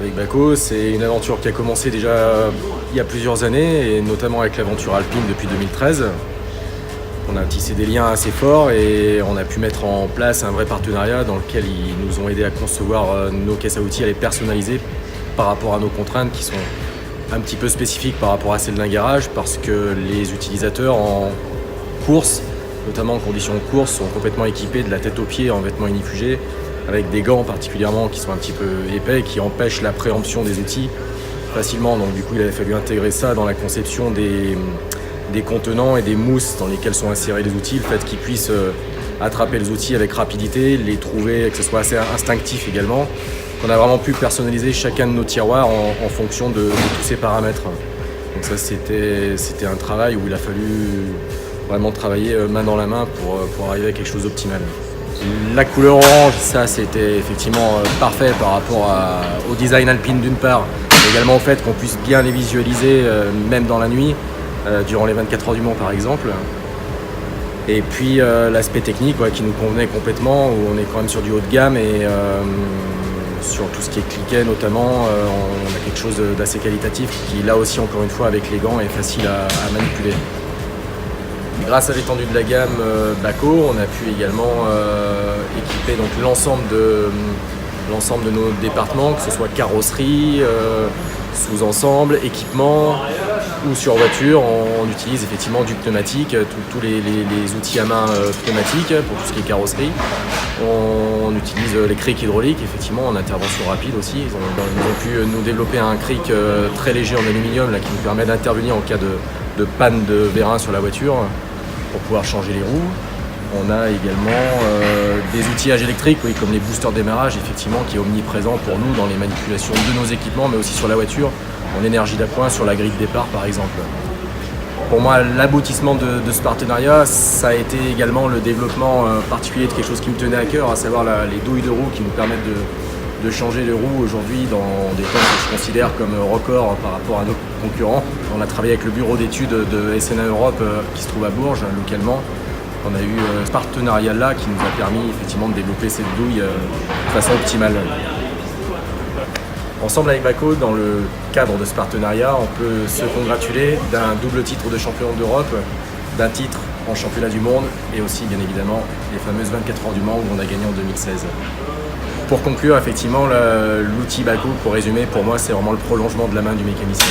avec Bako. C'est une aventure qui a commencé déjà il y a plusieurs années, et notamment avec l'aventure alpine depuis 2013. On a tissé des liens assez forts et on a pu mettre en place un vrai partenariat dans lequel ils nous ont aidés à concevoir nos caisses à outils, à les personnaliser par rapport à nos contraintes qui sont un petit peu spécifiques par rapport à celles d'un garage, parce que les utilisateurs en course, notamment en conditions de course, sont complètement équipés de la tête aux pieds en vêtements inifugés, avec des gants particulièrement qui sont un petit peu épais, qui empêchent la préemption des outils facilement. Donc du coup, il avait fallu intégrer ça dans la conception des contenants et des mousses dans lesquels sont insérés les outils, le fait qu'ils puissent attraper les outils avec rapidité, les trouver, que ce soit assez instinctif également. On a vraiment pu personnaliser chacun de nos tiroirs en fonction de tous ces paramètres. Donc ça, c'était un travail où il a fallu vraiment travailler main dans la main pour arriver à quelque chose d'optimal. La couleur orange, ça c'était effectivement parfait par rapport au design alpine d'une part, mais également au fait qu'on puisse bien les visualiser même dans la nuit, durant les 24 heures du Mans par exemple. Et puis l'aspect technique qui nous convenait complètement, où on est quand même sur du haut de gamme et sur tout ce qui est cliquet notamment, on a quelque chose d'assez qualitatif qui là aussi encore une fois avec les gants est facile à manipuler. Grâce à l'étendue de la gamme Bako, on a pu également équiper donc l'ensemble de nos départements, que ce soit carrosserie, sous-ensemble, équipement ou sur voiture. On utilise effectivement du pneumatique, tous les outils à main pneumatiques pour tout ce qui est carrosserie. On utilise les crics hydrauliques, effectivement, en intervention rapide aussi. Ils ont pu nous développer un cric très léger en aluminium là, qui nous permet d'intervenir en cas de panne de vérin sur la voiture pour pouvoir changer les roues. On a également des outillages électriques, comme les boosters de démarrage, effectivement, qui est omniprésent pour nous dans les manipulations de nos équipements, mais aussi sur la voiture, en énergie d'appoint, sur la grille de départ par exemple. Pour moi, l'aboutissement de ce partenariat, ça a été également le développement particulier de quelque chose qui me tenait à cœur, à savoir les douilles de roue qui nous permettent de changer les roues aujourd'hui dans des temps que je considère comme records par rapport à nos concurrents. On a travaillé avec le bureau d'études de SNA Europe qui se trouve à Bourges, localement. On a eu ce partenariat-là qui nous a permis effectivement de développer cette douille de façon optimale. Ensemble avec Bako, dans le cadre de ce partenariat, on peut se congratuler d'un double titre de champion d'Europe, d'un titre en championnat du monde et aussi bien évidemment les fameuses 24 heures du Mans où on a gagné en 2016. Pour conclure, effectivement, l'outil Bako, pour résumer, pour moi c'est vraiment le prolongement de la main du mécanicien.